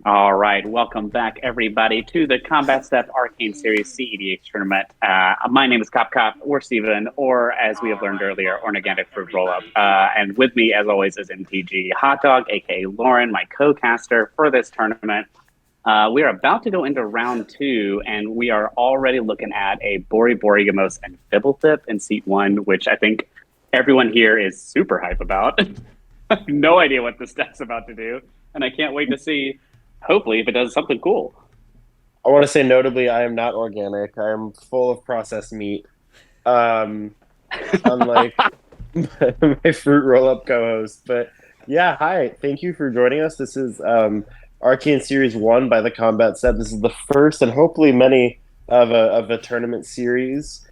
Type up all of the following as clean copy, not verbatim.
All right, welcome back, everybody, to the Combat Step Arcane Series cEDH tournament. My name is Cop Cop, or Steven, or as we have learned earlier, Ornaganic Fruit Rollup. And with me, as always, is MTG Hot Dog, aka Lauren, my co-caster for this tournament. We are about to go into round two, and we are already looking at a Borigamos and Fibblethip in seat one, which I think everyone here is super hype about. No idea what this deck's about to do, and I can't wait to see. Hopefully, if it does something cool. I want to say notably, I am not organic. I am full of processed meat. Um, Unlike my fruit roll-up co-host. But yeah, hi. Thank you for joining us. This is Arcane Series I by the Combat Set. This is the first and hopefully many of a tournament series.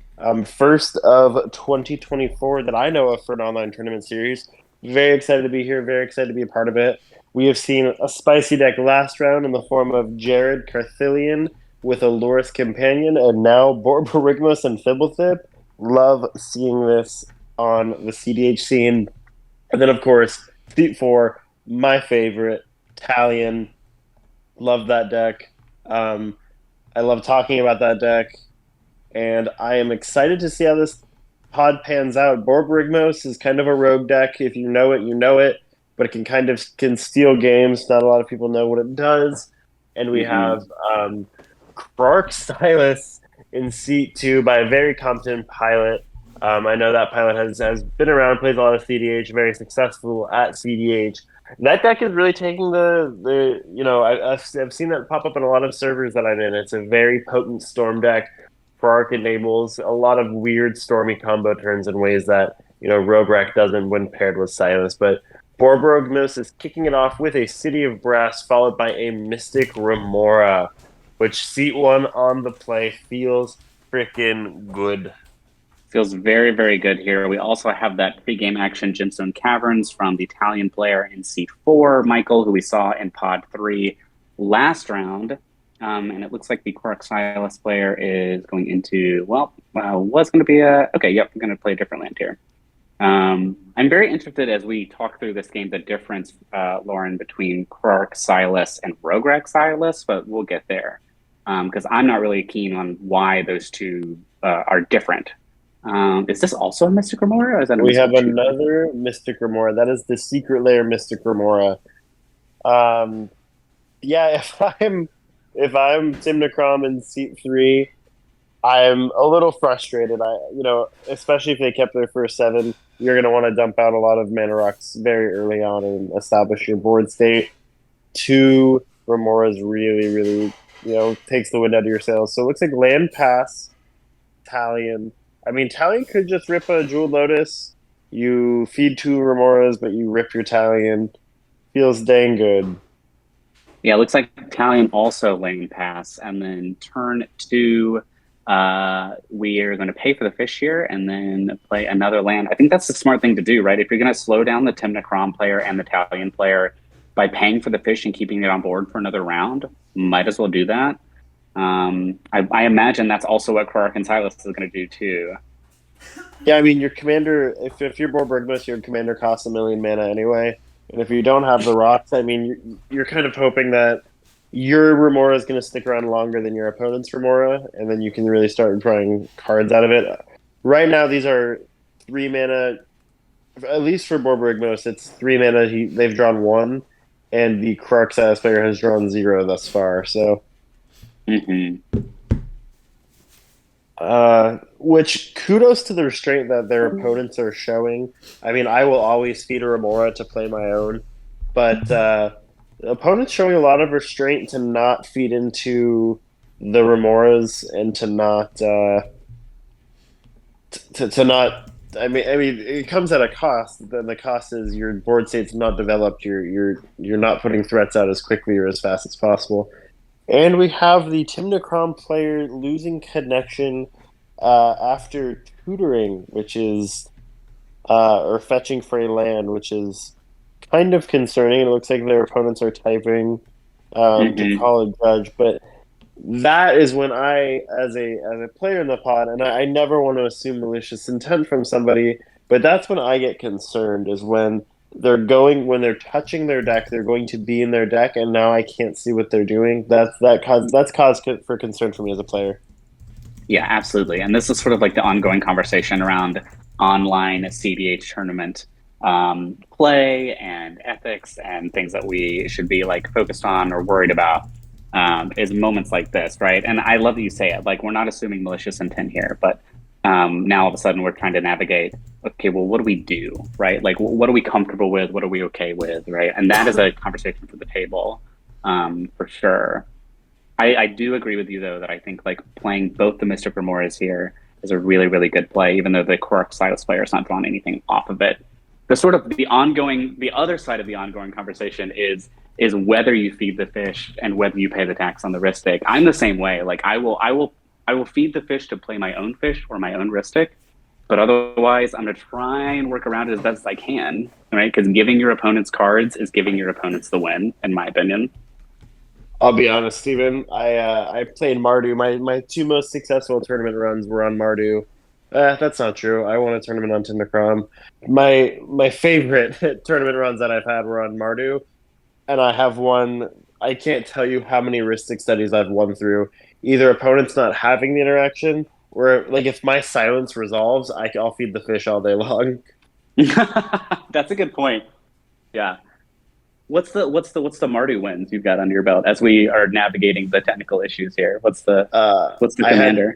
First of 2024 that I know of for an online tournament series. Very excited to be here. Very excited to be a part of it. We have seen a spicy deck last round in the form of Jared Carthillion with a Loris Companion, and now Borborygmus and Fibblethip. Love seeing this on the cEDH scene. And then, of course, Seat 4, my favorite, Talion. Love that deck. I love talking about that deck. And I am excited to see how this pod pans out. Borborygmos is kind of a rogue deck. If you know it, you know it. But it can steal games. Not a lot of people know what it does. And we have Krark Silas in seat 2 by a very competent pilot. I know that pilot has been around, plays a lot of cEDH, very successful at cEDH. That deck is really taking I've seen that pop up in a lot of servers that I'm in. It's a very potent storm deck. Krark enables a lot of weird stormy combo turns in ways that, Rogue Rack doesn't when paired with Silas. But Borborygmus is kicking it off with a City of Brass, followed by a Mystic Remora, which seat 1 on the play feels freaking good. Feels very, very good here. We also have that pre-game action Gemstone Caverns from the Italian player in seat 4, Michael, who we saw in pod 3 last round. And it looks like the Krark Silas player is going into, was going to be okay, yep, we're going to play a different land here. I'm very interested as we talk through this game, the difference, Lauren, between Krark Silas and Rogue Silas, but we'll get there. Because I'm not really keen on why those two are different. Is this also a Mystic Remora? Or is that a We Mystic have another Mystic Remora. That is the Secret Lair Mystic Remora. Yeah, if I'm Tim Necrom in seat 3, I'm a little frustrated. Especially if they kept their first 7, you're going to want to dump out a lot of mana rocks very early on and establish your board state. 2 Remoras really, really, takes the wind out of your sails. So it looks like land pass, Talion. I mean, Talion could just rip a Jeweled Lotus. You feed 2 Remoras, but you rip your Talion. Feels dang good. Yeah, it looks like Italian also lane pass, and then turn 2. We are going to pay for the fish here and then play another land. I think that's the smart thing to do, right? If you're going to slow down the Tim Necrom player and the Italian player by paying for the fish and keeping it on board for another round, might as well do that. I imagine that's also what Krark and Silas is going to do too. Yeah, I mean, your commander, if you're Borborygmus, your commander costs 1 million mana anyway. And if you don't have the rocks, I mean, you're kind of hoping that your Remora is going to stick around longer than your opponent's Remora, and then you can really start drawing cards out of it. Right now, these are 3 mana, at least for Borborygmus, it's 3 mana. They've drawn 1, and the Krark Silas player has drawn 0 thus far. So, which kudos to the restraint that their opponents are showing. I mean, I will always feed a Remora to play my own, but the opponent's showing a lot of restraint to not feed into the Remoras and to not to not. I mean, it comes at a cost. Then the cost is your board state's not developed. You're not putting threats out as quickly or as fast as possible. And we have the Tim Necrom player losing connection after tutoring, which is or fetching for a land, which is kind of concerning. It looks like their opponents are typing to call a judge, but that is when I, as a player in the pod, and I never want to assume malicious intent from somebody, but that's when I get concerned. Is when when they're touching their deck, they're going to be in their deck, and now I can't see what they're doing. That's cause for concern for me as a player. Yeah, absolutely. And this is sort of like the ongoing conversation around online cEDH tournament play and ethics and things that we should be like focused on or worried about is moments like this, right? And I love that you say it. Like, we're not assuming malicious intent here, but now all of a sudden we're trying to navigate, okay, well, what do we do, right? Like, what are we comfortable with? What are we okay with, right? And that is a conversation for the table, for sure. I do agree with you though that I think like playing both the Mystic Remores here is a really, really good play, even though the Korok Silas player is not drawing anything off of it. The sort of the other side of the ongoing conversation is whether you feed the fish and whether you pay the tax on the risk stake. I'm the same way. Like I will feed the fish to play my own fish or my own risk stake, but otherwise I'm gonna try and work around it as best as I can, right? Because giving your opponents cards is giving your opponents the win, in my opinion. I'll be honest, Steven. I played Mardu. My two most successful tournament runs were on Mardu. That's not true. I won a tournament on Tindacrom. My favorite tournament runs that I've had were on Mardu, and I have won. I can't tell you how many Ristic studies I've won through. Either opponents not having the interaction, or like if my silence resolves, I'll feed the fish all day long. That's a good point. Yeah. What's the Mardu wins you've got under your belt as we are navigating the technical issues here? What's the commander?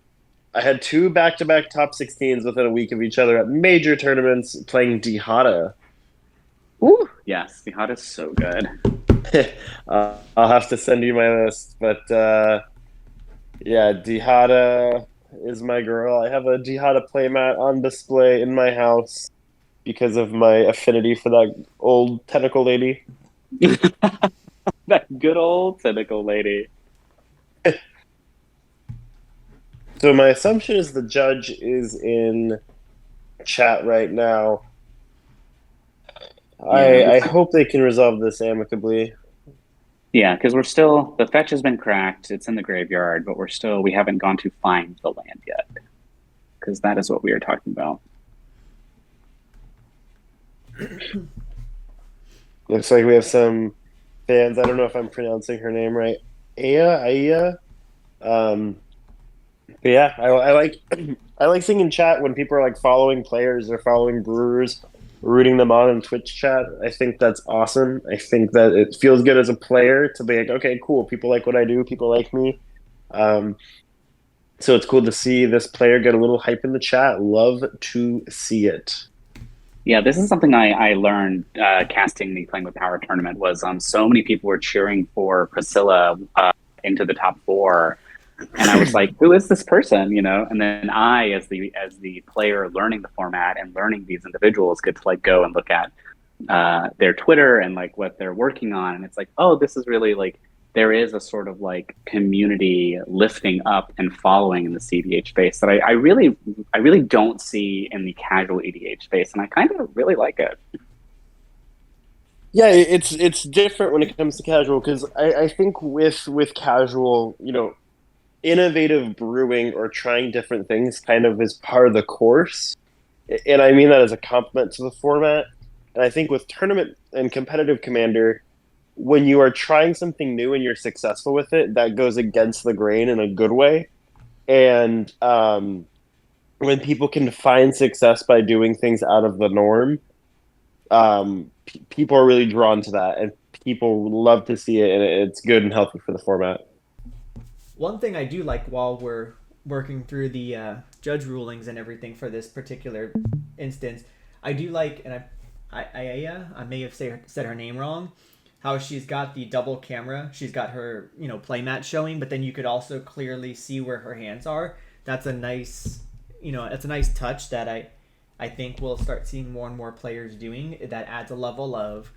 I had two back-to-back top 16s within a week of each other at major tournaments playing Dihada. Ooh, yes, Dihada's so good. I'll have to send you my list, but yeah, Dihada is my girl. I have a Dihada playmat on display in my house because of my affinity for that old tentacle lady. That good old tentacle lady. So my assumption is the judge is in chat right now. I hope they can resolve this amicably. Yeah, because the fetch has been cracked. It's in the graveyard, but we haven't gone to find the land yet. Because that is what we are talking about. Looks like we have some fans. I don't know if I'm pronouncing her name right. Aya. But yeah, I like I like seeing in chat when people are like following players or following brewers, rooting them on in Twitch chat. I think that's awesome. I think that it feels good as a player to be like, okay, cool. People like what I do. People like me. So it's cool to see this player get a little hype in the chat. Love to see it. Yeah, this is something I learned casting the Playing with Power tournament was so many people were cheering for Priscilla into the top 4. And I was like, who is this person? You know, and then I, as the player learning the format and learning these individuals, get to like go and look at their Twitter and like what they're working on. And it's like, oh, this is really like, there is a sort of like community lifting up and following in the cEDH space that I really don't see in the casual EDH space. And I kind of really like it. Yeah, it's different when it comes to casual because I think with casual, you know, innovative brewing or trying different things kind of is part of the course. And I mean that as a compliment to the format. And I think with tournament and competitive Commander, when you are trying something new and you're successful with it, that goes against the grain in a good way. And when people can find success by doing things out of the norm, people are really drawn to that. And people love to see it, and it's good and healthy for the format. One thing I do like while we're working through the judge rulings and everything for this particular instance, I do like, and I may have said her name wrong, how she's got the double camera. She's got her, playmat showing, but then you could also clearly see where her hands are. That's a nice, it's a nice touch that I think we'll start seeing more and more players doing. That adds a level of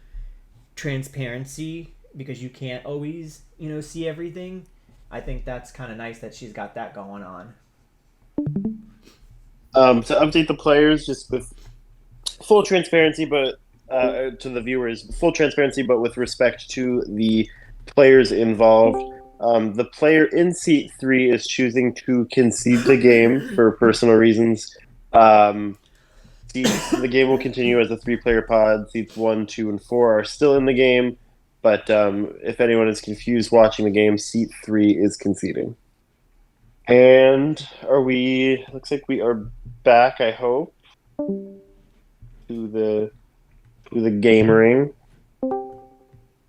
transparency because you can't always, see everything. I think that's kind of nice that she's got that going on. To update the players, just with full transparency, but to the viewers, full transparency, but with respect to the players involved. The player in seat 3 is choosing to concede the game for personal reasons. The game will continue as a 3-player pod. Seats 1, 2, and 4 are still in the game, but if anyone is confused watching the game, seat 3 is conceding. And looks like we are back, I hope, to the gamering.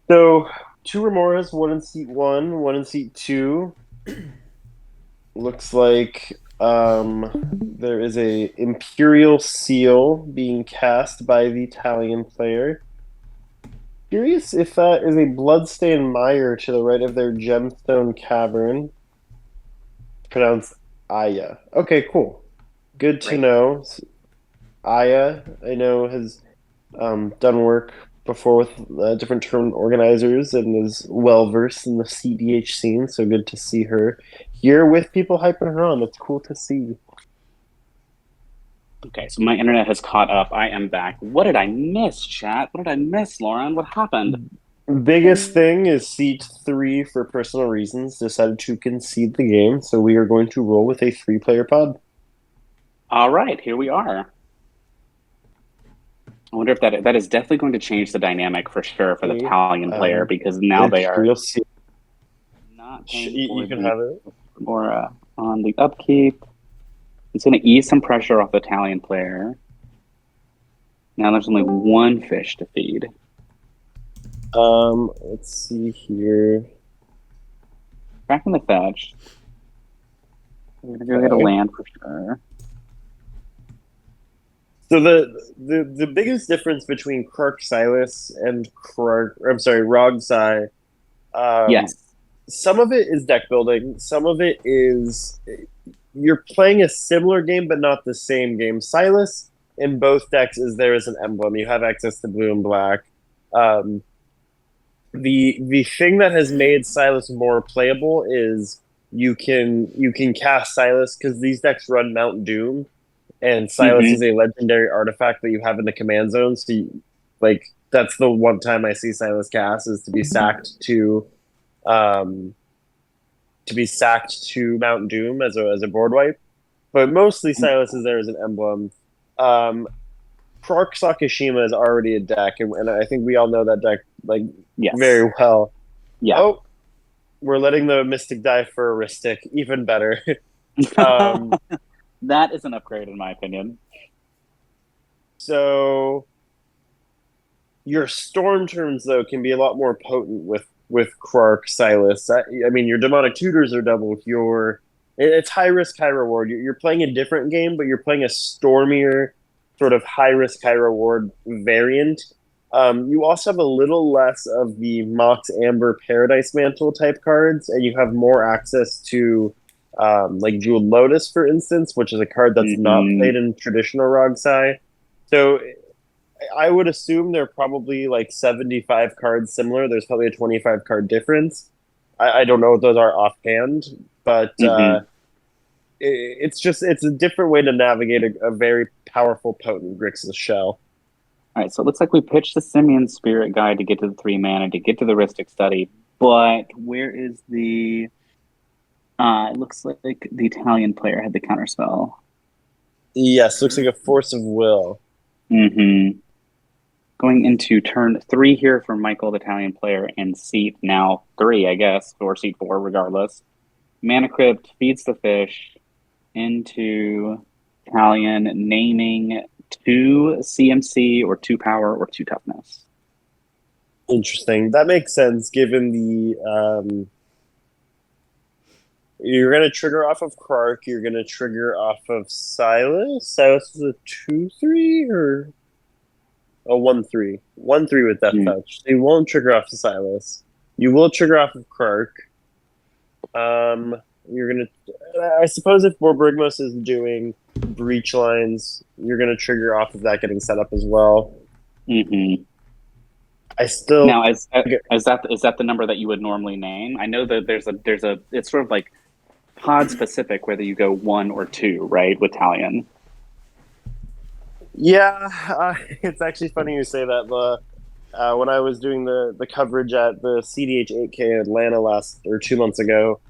So 2 remoras, 1 in seat 1, 1 in seat 2. Looks like there is a Imperial Seal being cast by the Italian player. Curious if that is a Bloodstained Mire to the right of their Gemstone Cavern. Pronounced Aya. Okay, cool. Good to know. Aya, I know, has done work before with different tournament organizers and is well versed in the cEDH scene, so good to see her here with people hyping her on. That's cool to see. Okay, so my internet has caught up. I am back. What did I miss, chat? What did I miss, Lauren? What happened? Biggest thing is seat 3, for personal reasons, decided to concede the game, so we are going to roll with a 3-player pod. All right, here we are. I wonder if that is definitely going to change the dynamic for sure for the Italian player, because now they are not paying you can have it. More on the upkeep. It's going to ease some pressure off the Italian player. Now there's only 1 fish to feed. Let's see here. Back in the fetch. We're going to go get a land for sure. So the biggest difference between Krark Silas and Rogsai, yes. Some of it is deck building. Some of it is you're playing a similar game, but not the same game. Silas in both decks is there as an emblem. You have access to blue and black. The thing that has made Silas more playable is you can cast Silas because these decks run Mount Doom. And Silas is a legendary artifact that you have in the command zone. So, that's the one time I see Silas cast is to be sacked to Mount Doom as a board wipe. But mostly Silas is there as an emblem. Krark Sakashima is already a deck, and I think we all know that deck very well. Yeah. Oh, we're letting the Mystic die for a Ristic. Even better. That is an upgrade, in my opinion. So your Storm turns, though, can be a lot more potent with Krark Silas. I mean, your Demonic Tutors are double. It's high risk, high reward. You're playing a different game, but you're playing a stormier, sort of high risk, high reward variant. You also have a little less of the Mox Amber Paradise Mantle type cards, and you have more access to Jeweled Lotus, for instance, which is a card that's not played in traditional Rogsai. So I would assume they're probably 75 cards similar. There's probably a 25 card difference. I don't know what those are offhand, but it's a different way to navigate a very powerful, potent Grixis shell. All right, so it looks like we pitched the Simian Spirit Guide to get to the 3 mana, to get to the Ristic Study, but where is the... it looks like the Italian player had the counterspell. Yes, looks like a Force of Will. Going into turn 3 here for Michael, the Italian player, and seat now 3, I guess, or seat 4, regardless. Mana Crypt feeds the fish into Italian, naming 2 CMC or 2 power or 2 toughness. Interesting. That makes sense given the... You're going to trigger off of Krark. You're going to trigger off of Silas. Silas is a 2/3 or a 1/3. 1/3 with Death Touch. So you won't trigger off of Silas. You will trigger off of Krark. You're going to... I suppose if Borbrigmos is doing breach lines, you're going to trigger off of that getting set up as well. I still... Now, is that the number that you would normally name? I know that there's a it's sort of like pod specific whether you go 1 or 2, right, with Italian. Yeah, it's actually funny you say that. When I was doing the coverage at the cEDH 8K in Atlanta 2 months ago,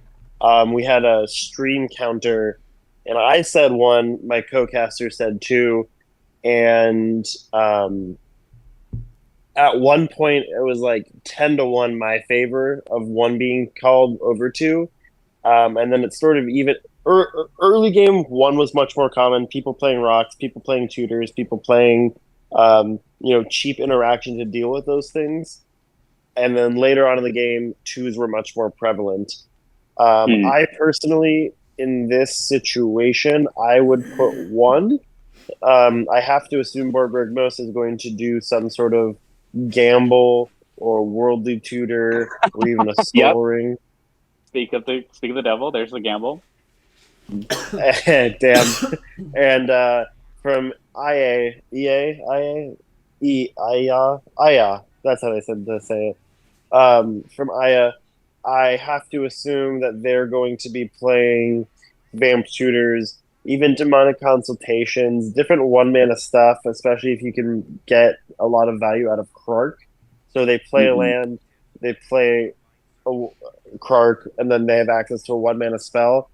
we had a stream counter, and I said 1, my co-caster said 2, and at one point it was like 10-1 my favor of one being called over two, and then it's sort of even. Early game one was much more common. People playing rocks, people playing tutors, people playing cheap interaction to deal with those things. And then later on in the game, twos were much more prevalent. I personally, in this situation, I would put one. I have to assume Borbergmos is going to do some sort of gamble or worldly tutor or even a soul ring. Speak of the devil. There's the gamble. Damn. And from IA, that's how they said to say it. From IA, I have to assume that they're going to be playing vamp tutors, even demonic consultations, different one-mana stuff, especially if you can get a lot of value out of Krark. So they play a land, they play a Krark, and then they have access to a one-mana spell.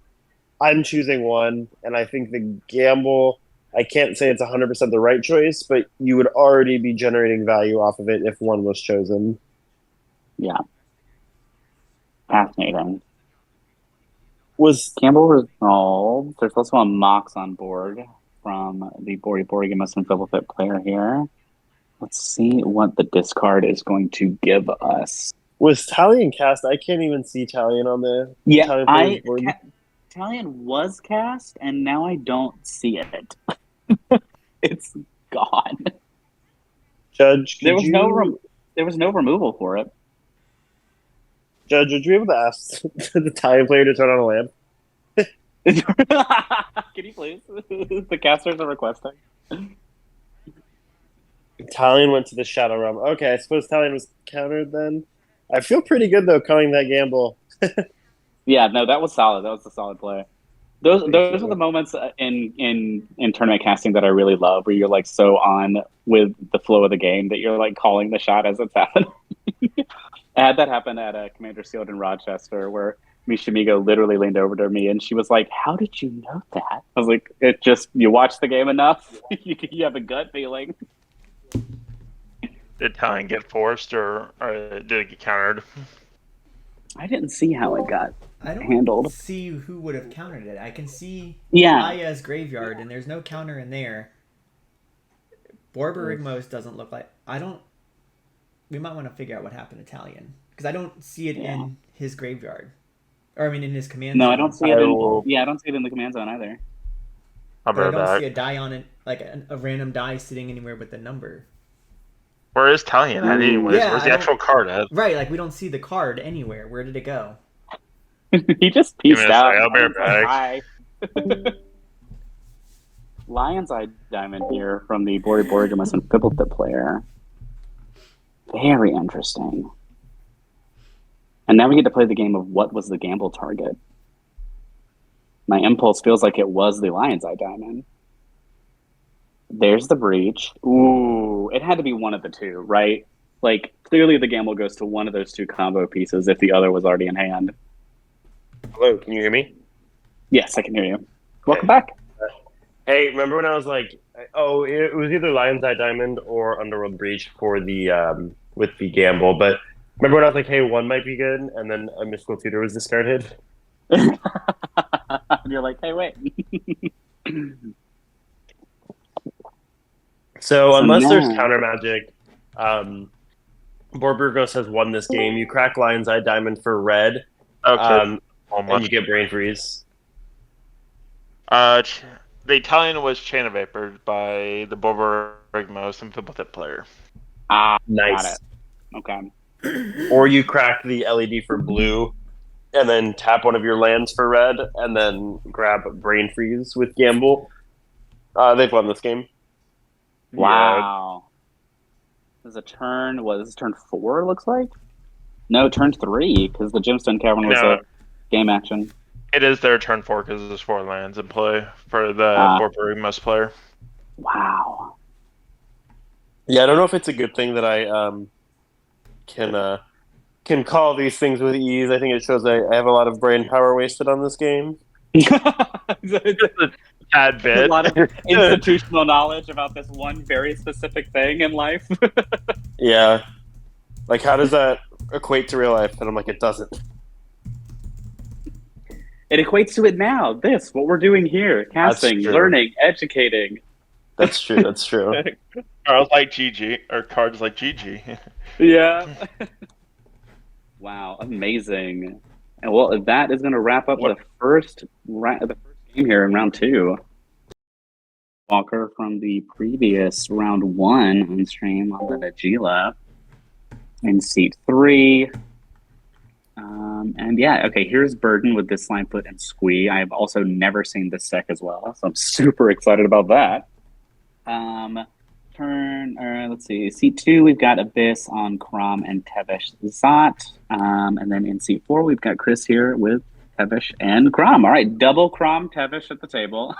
I'm choosing one, and I think the gamble, I can't say it's 100% the right choice, but you would already be generating value off of it if one was chosen. Yeah. Fascinating. Was gamble resolved? There's also a Mox on board from the Borborygmus and Filbert player here. Let's see what the discard is going to give us. Was Talion cast? I can't even see Talion on the Talion board. Talion was cast, and now I don't see it. It's gone. Judge, there was no removal for it. Judge, would you be able to ask the Talion player to turn on a lamp? Can you please? The casters are requesting. Talion went to the Shadow Realm. Okay, I suppose Talion was countered then. I feel pretty good though calling that gamble. Yeah, no, that was solid. That was a solid play. Those are the moments in tournament casting that I really love, where you're like so on with the flow of the game that you're like calling the shot as it's happening. I had that happen at a Commander Sealed in Rochester, where Mishimigo literally leaned over to me and she was like, "How did you know that?" I was like, "It just, you watch the game enough, you have a gut feeling." Did Talion get forced or did it get countered? I didn't see how it got handled. I don't see who would have countered it. I can see Aya's graveyard, and there's no counter in there. Borborygmos doesn't look like... We might want to figure out what happened to Talion, because I don't see it in his graveyard. Or, I mean, in his command zone. No, I don't see it I don't see it in the command zone either. I don't see a die on it, like a random die sitting anywhere with the number. Where is Talion at anyways? Where's the actual card at? Right, like we don't see the card anywhere. Where did it go? He just pieced out. I'll be right back. Lion's Eye Diamond here from the Borborygmus and Filbert player. Very interesting. And now we get to play the game of what was the gamble target. My impulse feels like it was the Lion's Eye Diamond. There's the breach. Ooh, it had to be one of the two, right? Like, clearly the gamble goes to one of those two combo pieces if the other was already in hand. Hello, can you hear me? Yes, I can hear you. Welcome back. Hey, remember when I was like, oh, it was either Lion's Eye Diamond or Underworld Breach for the with the gamble, but remember when I was like, hey, one might be good, and then a Mystical Tutor was discarded? And you're like, hey, wait. So unless there's counter magic, Borborygmos has won this game. You crack Lion's Eye Diamond for red, and you get Brain Freeze. The Italian was Chain of Vapor by the Borborygmos and Filbert player. Nice. Got it. Okay. Or you crack the LED for blue, and then tap one of your lands for red, and then grab Brain Freeze with Gamble. They've won this game. Wow. This is a turn, this is turn 4, looks like? No, turn 3, because the Gemstone Cavern was a game action. It is their turn 4 because there's 4 lands in play for the Borborygmos player. Wow. Yeah, I don't know if it's a good thing that I can call these things with ease. I think it shows I have a lot of brain power wasted on this game. tad A bit. lot of institutional knowledge about this one very specific thing in life. Yeah. Like, how does that equate to real life? And I'm like, it doesn't. It equates to it now. This, what we're doing here, casting, true. learning, educating. That's true. That's true. Cards like GG, or cards like GG. Yeah. Wow, amazing. And well, that is going to wrap up the first game here in round 2. Walker from the previous round 1 on stream on the Najila in seat 3. And yeah, okay, here's Burden with this Slimefoot and Squee. I've also never seen this deck as well, so I'm super excited about that. Let's see, seat 2, we've got Abyss on Krom and Tevesh Zot. And then in seat 4, we've got Chris here with Tevesh and Krom. All right, double Krom Tevesh at the table.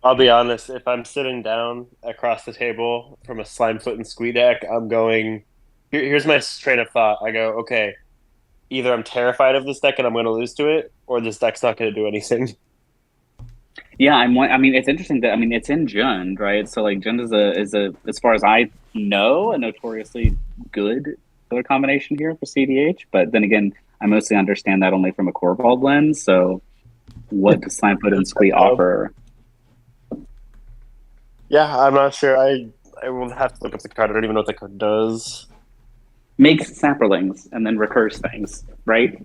I'll be honest, if I'm sitting down across the table from a Slimefoot and Squee deck, I'm going... Here's my train of thought. I go, okay, either I'm terrified of this deck and I'm going to lose to it, or this deck's not going to do anything. Yeah, I mean, it's interesting that it's in Jund, right? So like Jund is a as far as I know, a notoriously good color combination here for cEDH. But then again, I mostly understand that only from a Corvold lens. So, what does Slimefoot and Squee offer? Yeah, I'm not sure. I will have to look up the card. I don't even know what the card does. Makes sapperlings and then recurs things, right?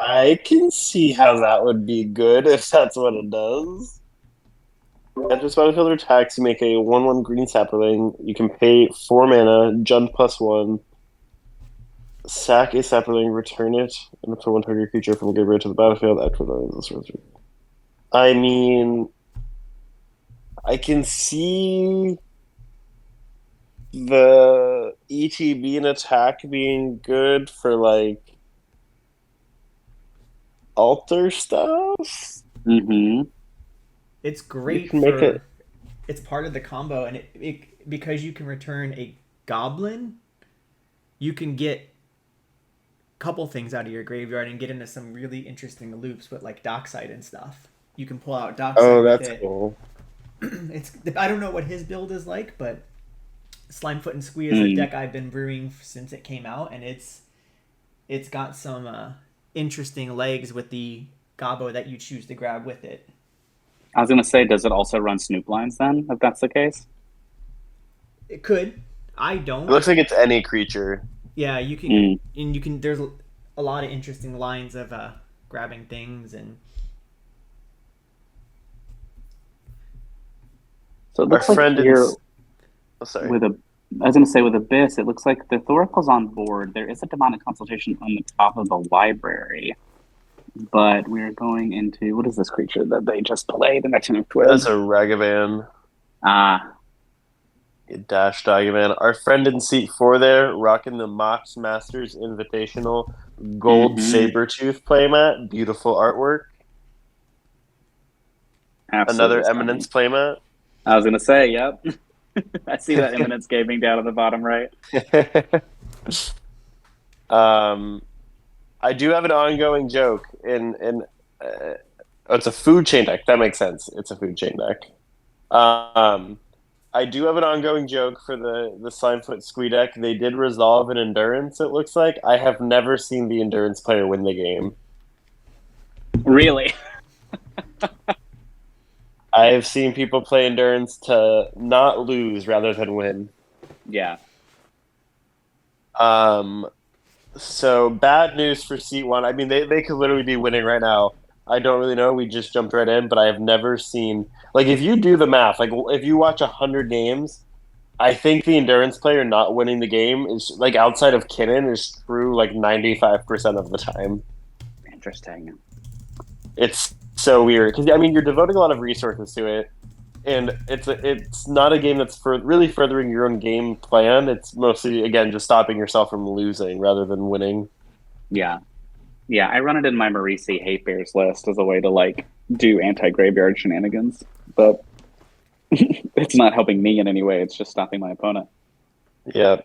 I can see how that would be good if that's what it does. After battlefield attacks, you make a 1/1 green sapperling. You can pay 4 mana, Jund +1, sack a sapperling, return it, and up to 1 target creature from graveyard to the battlefield after the I mean, I can see the ETB and attack being good for like altar stuff. Mm-hmm. It's great it's part of the combo, and it because you can return a goblin, you can get a couple things out of your graveyard and get into some really interesting loops with like Dockside and stuff. You can pull out Dockside. Oh, that's cool. I don't know what his build is like, but Slimefoot and Squee is a deck I've been brewing since it came out, and it's got some interesting legs with the Gobbo that you choose to grab with it. I was going to say, does it also run Snoop lines then, if that's the case? It could. I don't. It looks like it's any creature. Yeah, you can, and you can. There's a lot of interesting lines of grabbing things, and so it looks like here with I was going to say with Abyss, it looks like the Thoracle's on board. There is a demonic consultation on the top of the library. But we're going into, what is this creature that they just played in Action of Twist? That's a Ragavan. Dash Dagavan. Our friend in seat 4 there, rocking the Mox Masters Invitational Gold Sabertooth playmat. Beautiful artwork. Absolutely Another stunning. Eminence playmat. I was going to say, yep. I see that Eminence gaming down at the bottom right. I do have an ongoing joke it's a food chain deck. That makes sense. It's a food chain deck. I do have an ongoing joke for the Slimefoot Squee deck. They did resolve an Endurance, it looks like. I have never seen the Endurance player win the game. Really? I have seen people play Endurance to not lose rather than win. Yeah. So bad news for seat 1. I mean, they could literally be winning right now. I don't really know. We just jumped right in, but I have never seen... Like, if you do the math, like, if you watch 100 games, I think the Endurance player not winning the game is, like, outside of Kinnan, is true, like, 95% of the time. Interesting. It's so weird. Because, I mean, you're devoting a lot of resources to it, and it's not a game that's really furthering your own game plan. It's mostly, again, just stopping yourself from losing rather than winning. Yeah. Yeah, I run it in my Marisi Hate Bears list as a way to, like, do anti-graveyard shenanigans. But it's not helping me in any way. It's just stopping my opponent. Yeah.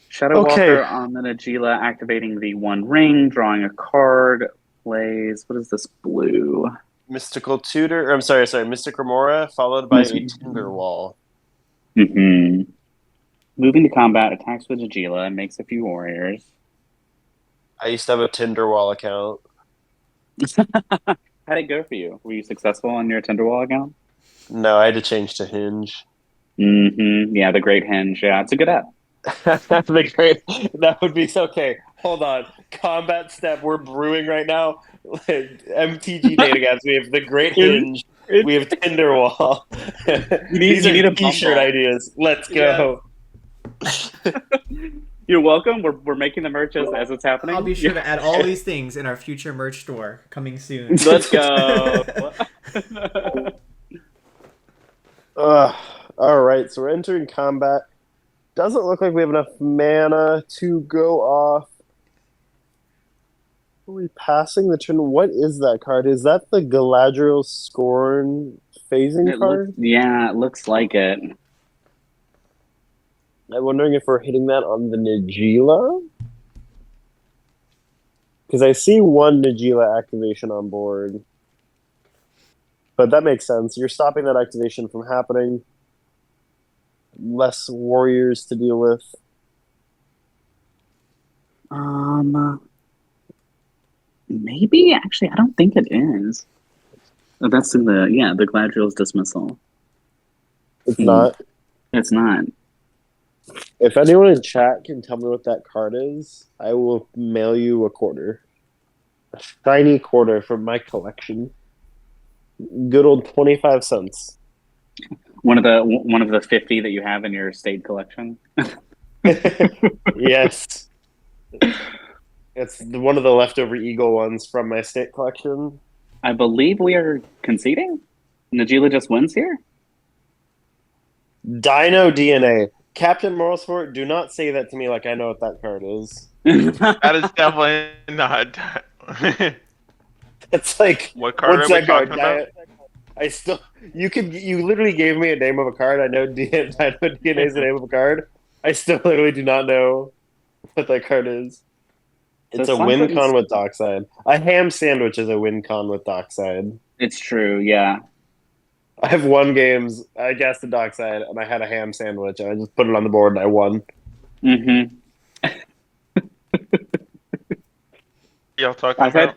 Shadow Walker on the Najila, activating the 1 ring, drawing a card. plays, what is this blue? Mystical Tutor. I'm sorry. Mystic Remora, followed by a Tinder Wall. Mm-hmm. Moving to combat, attacks with Agila, and makes a few warriors. I used to have a Tinder Wall account. How'd it go for you? Were you successful on your Tinderwall account? No, I had to change to Hinge. Mm-hmm. Yeah, the Great Hinge. Yeah, it's a good app. The great. That would be okay. Hold on. Combat step. We're brewing right now. MTG data gaps. We have the Great Hinge. We have Tinder Wall. These are T-shirt ideas. Let's go. Yeah. You're welcome. We're making the merch as it's happening. I'll be sure to add all these things in our future merch store coming soon. Let's go. All right, so we're entering combat. Doesn't look like we have enough mana to go off. Are we passing the turn? What is that card? Is that the Galadriel Scorn phasing card? It looks like it. I'm wondering if we're hitting that on the Najeela? Because I see one Najeela activation on board. But that makes sense. You're stopping that activation from happening. Less warriors to deal with. Maybe actually, I don't think it is. Oh, that's in the Galadriel's dismissal. It's not. It's not. If anyone in chat can tell me what that card is, I will mail you a quarter. A shiny quarter from my collection. Good old 25 cents. One of the 50 that you have in your state collection. Yes. It's one of the leftover Eagle ones from my state collection. I believe we are conceding. Najeela just wins here. Dino DNA. Captain Moral Sport, do not say that to me like I know what that card is. That is definitely not. It's like, what card what's are we that card? talking about? You literally gave me a name of a card. I know Dino DNA is the name of a card. I still literally do not know what that card is. It's a win con with Dockside. A ham sandwich is a win con with Dockside. It's true, yeah. I have won games. I guessed the Dockside, and I had a ham sandwich, and I just put it on the board, and I won. Mm-hmm. Y'all talking about?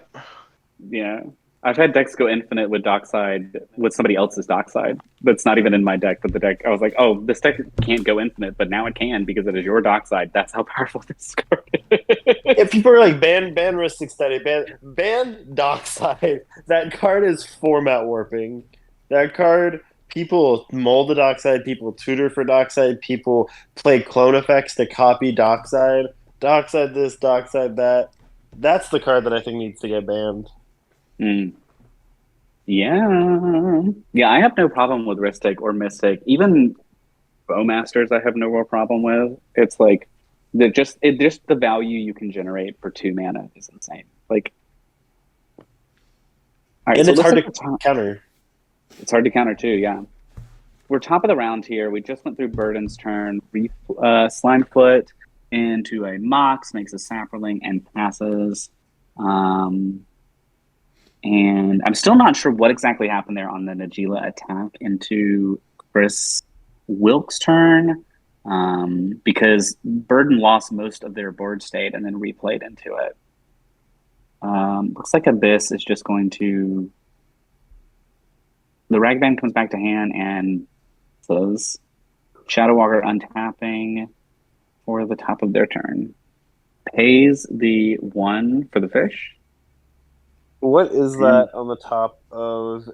I've had decks go infinite with Dockside with somebody else's Dockside. That's not even in my deck, but the deck, I was like, oh, this deck can't go infinite, but now it can because it is your Dockside. That's how powerful this card is. If people are like, ban Ristic Study, ban Dockside, that card is format warping. That card, people mold the Dockside, people tutor for Dockside, people play clone effects to copy Dockside. Dockside this, Dockside that. That's the card that I think needs to get banned. Yeah, I have no problem with Ristic or Mystic. Even Bowmasters I have no real problem with. It's like just the value you can generate for 2 mana is insane. Like, all right, and so it's hard to counter. It's hard to counter too, yeah. We're top of the round here. We just went through Burden's turn. Slimefoot into a Mox, makes a Saproling, and passes. And I'm still not sure what exactly happened there on the Najeela attack into Chris Wilkes' turn, because Burden lost most of their board state and then replayed into it. Looks like Abyss is just going to... The Ragband comes back to hand and says Shadowwalker untapping for the top of their turn. Pays the 1 for the fish. What is that on the top of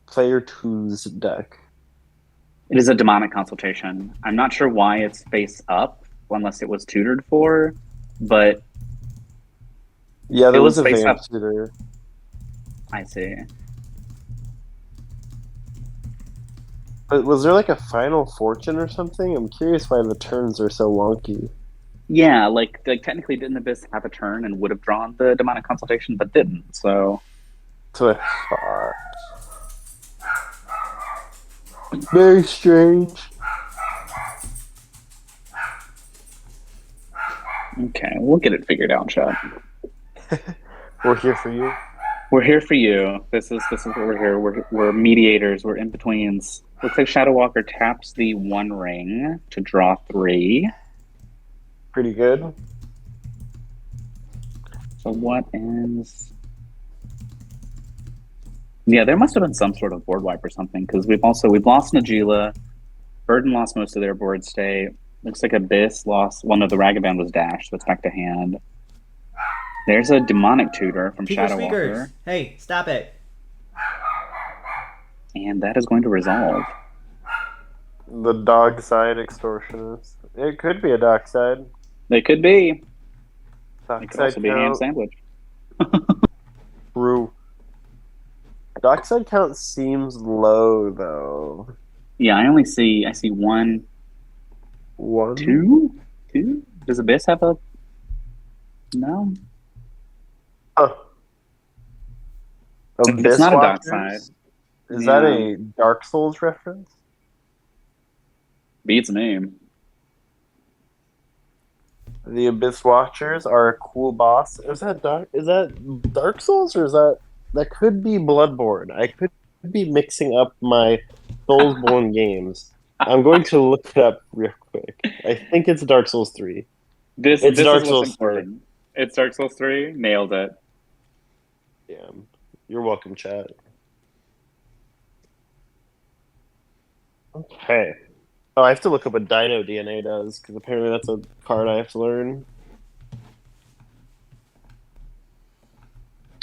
player 2's deck? It is a demonic consultation. I'm not sure why it's face up, unless it was tutored for, but... Yeah, there was a vamp tutor. I see. But was there like a Final Fortune or something? I'm curious why the turns are so wonky. Yeah, like technically didn't Abyss have a turn and would have drawn the demonic consultation, but didn't, so... Very strange. Okay, we'll get it figured out, chat. We're here for you. We're here for you. This is what we're here. We're mediators. We're in betweens. Looks like Shadow Walker taps the 1 ring to draw 3. Pretty good. So what ends? Yeah, there must have been some sort of board wipe or something, because we've lost Najila. Burden lost most of their board state. Looks like Abyss lost. Well, no, the Ragavan was dashed, so it's back to hand. There's a demonic tutor from People Shadow speakers. Walker. Hey, stop it. And that is going to resolve. The dog side extortionist. It could be a dock side. They could be. It Dock could also side be a ham count. sandwich. True. Dock side count seems low though. Yeah, I see 1, 1, 2? Does Abyss have a? No. Huh. It's not a dock Watchers? side. Is that a Dark Souls reference? Beats me. The Abyss Watchers are a cool boss. Is that Dark Souls, or is that could be Bloodborne? I could be mixing up my Soulsborne games. I'm going to look it up real quick. I think it's Dark Souls 3. This It's Dark is Souls what's important. It's Dark Souls 3. Nailed it. Damn. You're welcome, chat. Okay. Oh, I have to look up what Dino DNA does, because apparently that's a card I have to learn.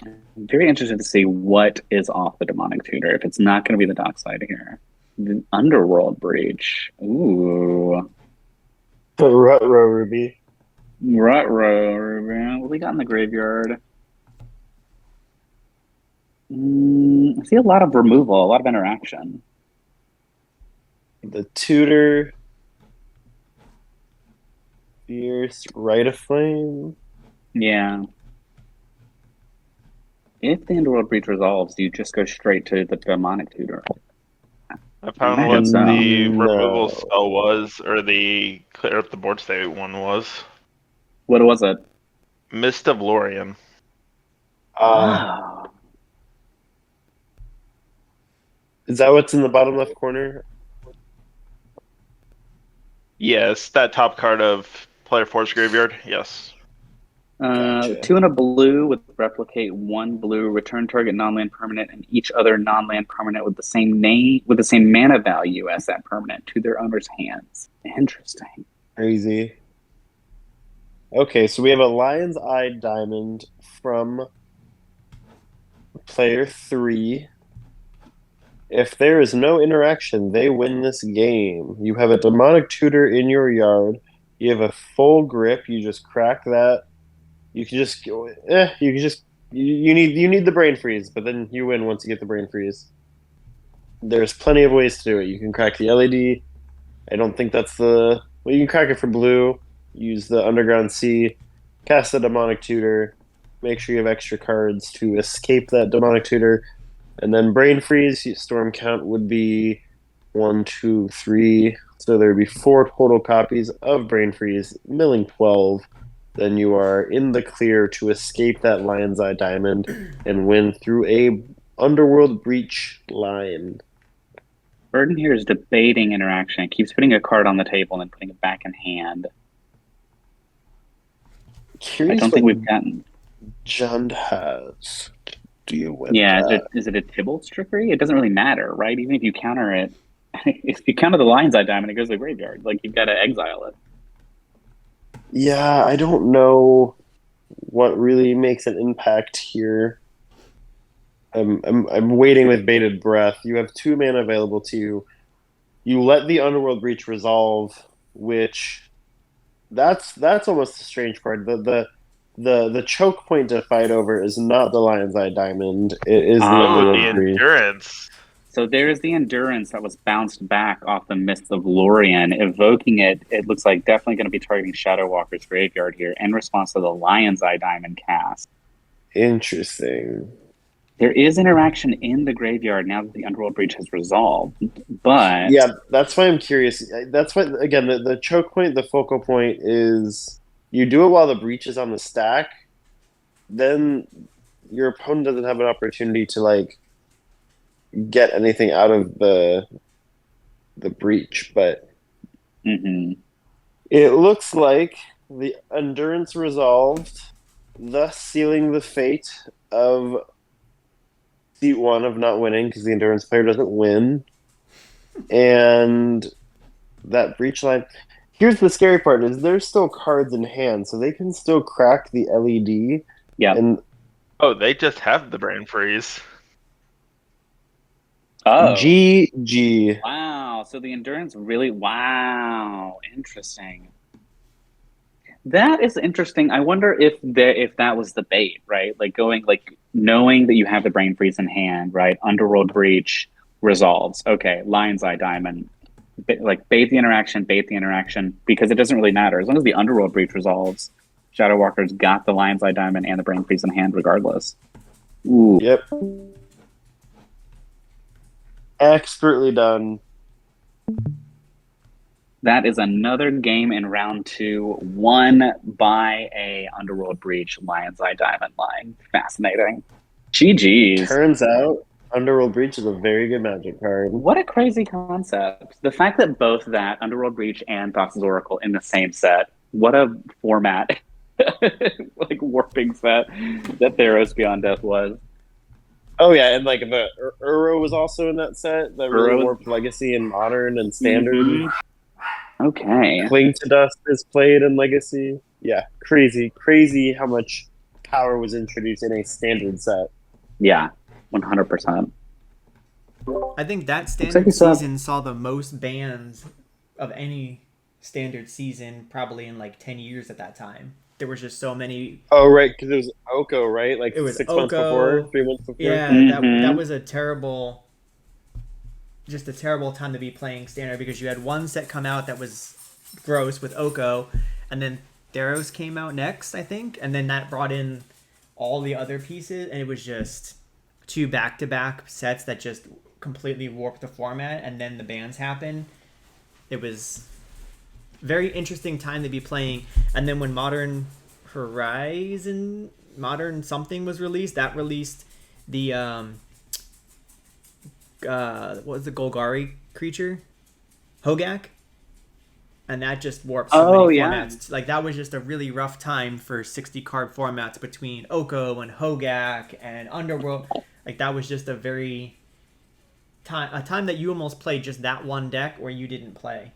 I'm very interested to see what is off the demonic tutor. If it's not going to be the dock side here, the underworld breach. Ooh, The Rutro Ruby. Rutro. What we got in the graveyard? I see a lot of removal, a lot of interaction. The Tutor. Fierce Rite of Flame. Yeah. If the underworld breach resolves, do you just go straight to the demonic tutor? I found I what guess so. the No. removal spell was, or the clear up the board state one was. What was it? Mist of Lorien. Oh. Is that what's in the bottom left corner? Yes, that top card of Player 4's graveyard. Yes. Gotcha. 2 and a blue with replicate 1 blue, return target non-land permanent and each other non-land permanent with the same mana value as that permanent to their owner's hands. Interesting. Crazy. Okay, so we have a Lion's Eye Diamond from player 3. If there is no interaction, they win this game. You have a demonic tutor in your yard. You have a full grip. You just crack that. You can just you need the brain freeze, but then you win once you get the brain freeze. There's plenty of ways to do it. You can crack the LED. I don't think that's you can crack it for blue. Use the Underground Sea, cast the demonic tutor, make sure you have extra cards to escape that demonic tutor, and then brain freeze. Storm count would be 1, 2, 3. So there would be 4 total copies of brain freeze, milling 12. Then you are in the clear to escape that Lion's Eye Diamond and win through a Underworld Breach line. Burden here is debating interaction. It keeps putting a card on the table and then putting it back in hand. Curious I don't think we've gotten. Jund has. Do you win? Yeah, that? is it a Tybalt's trickery? It doesn't really matter, right? Even if you counter it, if you counter the Lion's Eye Diamond, it goes to the graveyard. Like, you've got to exile it. Yeah, I don't know what really makes an impact here. I'm waiting with bated breath. You have 2 mana available to you. You let the Underworld Breach resolve, which that's almost a strange part. The choke point to fight over is not the Lion's Eye Diamond. It is the Underworld The Breach. endurance. So there's the endurance that was bounced back off the Mists of Lorien. Evoking it, it looks like definitely going to be targeting Shadow Walker's graveyard here in response to the Lion's Eye Diamond cast. Interesting. There is interaction in the graveyard now that the Underworld Breach has resolved, but Yeah, that's why I'm curious. That's why, again, the choke point, the focal point is you do it while the breach is on the stack. Then your opponent doesn't have an opportunity to like get anything out of the breach, but it looks like the endurance resolved, thus sealing the fate of seat one of not winning because the endurance player doesn't win. And that breach line. Here's the scary part: is there's still cards in hand, so they can still crack the LED. Yeah. And Oh, they just have the brain freeze. Oh. GG. Wow. So the endurance really. Wow. Interesting. That is interesting. I wonder if that was the bait, right? Like knowing that you have the brain freeze in hand, right? Underworld breach resolves. Okay, Lion's Eye Diamond. Like bait the interaction, because it doesn't really matter. As long as the Underworld breach resolves, Shadow Walker's got the Lion's Eye Diamond and the brain freeze in hand regardless. Ooh. Yep. Expertly done. That is another game in round 2, won by a Underworld Breach Lion's Eye Diamond line. Fascinating. GG's. Turns out Underworld Breach is a very good Magic card. What a crazy concept. The fact that both that Underworld Breach and Thassa's Oracle in the same set, what a format. Like warping set that Theros Beyond Death was. Oh yeah, and like the Uro was also in that set. That really warped Legacy and Modern and Standard. Okay. Cling to Dust is played in Legacy. Yeah, crazy how much power was introduced in a Standard set. Yeah, 100%. I think that Standard season saw the most bans of any Standard season probably in like 10 years at that time. There was just so many. Oh right, because it was Oko, right? Like it was 6 months before, 3 months before. Yeah, that was a terrible time to be playing Standard because you had one set come out that was gross with Oko, and then Theros came out next, I think, and then that brought in all the other pieces, and it was just 2 back-to-back sets that just completely warped the format, and then the bans happened. It was very interesting time to be playing, and then when Modern something was released, that released the what was the Golgari creature? Hogak? And that just warped so many formats. Like that was just a really rough time for 60 card formats between Oko and Hogak and Underworld. Like that was just a time that you almost played just that one deck or you didn't play.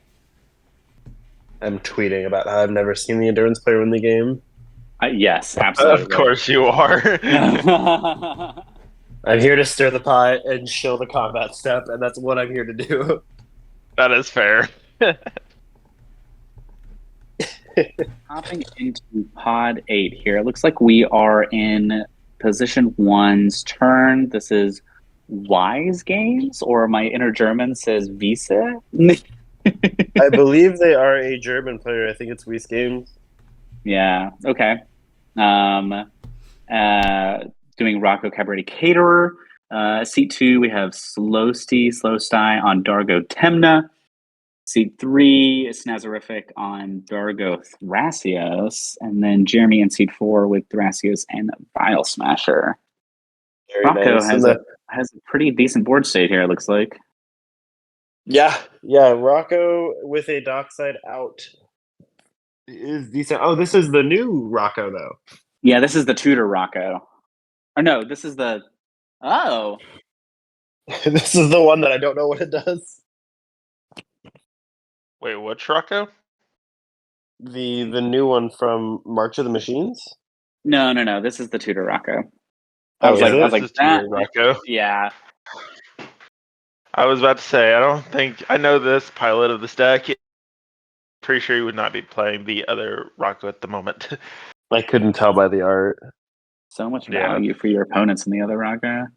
I'm tweeting about how I've never seen the Endurance player win the game. Yes, absolutely. Of course you are. I'm here to stir the pot and show the combat step, and that's what I'm here to do. That is fair. Hopping into pod 8 here. It looks like we are in position 1's turn. This is Wise Games, or my inner German says Wiese. I believe they are a German player. I think it's Weiss Games. Yeah. Okay. Doing Rocco Cabaret Caterer. Seat 2, we have Slow Sty on Dargo Temna. Seat 3 is Snazerific on Dargo Thrasios. And then Jeremy in seat 4 with Thrasios and Vile Smasher. Rocco has a pretty decent board state here, it looks like. Yeah, Rocco with a Dockside out is decent. Oh, this is the new Rocco, though. Yeah, this is the Tudor Rocco. Or no, this is the... Oh! This is the one that I don't know what it does. Wait, what's Rocco? The new one from March of the Machines? No. This is the Tudor Rocco. I was like that. Rocco. Yeah. I was about to say, I don't think I know this pilot of this deck. Pretty sure he would not be playing the other Rocco at the moment. I couldn't tell by the art. So much value for your opponents in the other Rocco.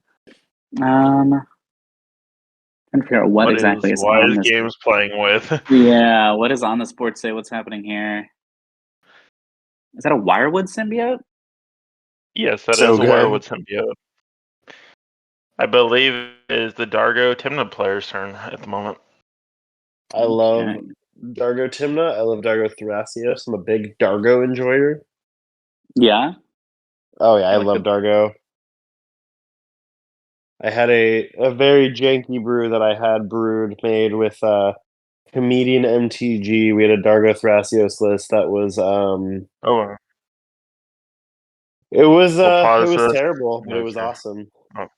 Trying to figure out what exactly is on this Games playing with. Yeah, what is on the board say? What's happening here? Is that a Wirewood symbiote? Yes, that is a Wirewood symbiote. I believe it is the Dargo Timna player's turn at the moment. I love Dargo Timna. I love Dargo Thrasios. I'm a big Dargo enjoyer. Yeah? Oh, yeah, I love Dargo. I had a very janky brew that I had made with comedian MTG. We had a Dargo Thrasios list that was Oh, wow. it was We'll pause this. terrible, but it was Okay. awesome. I'll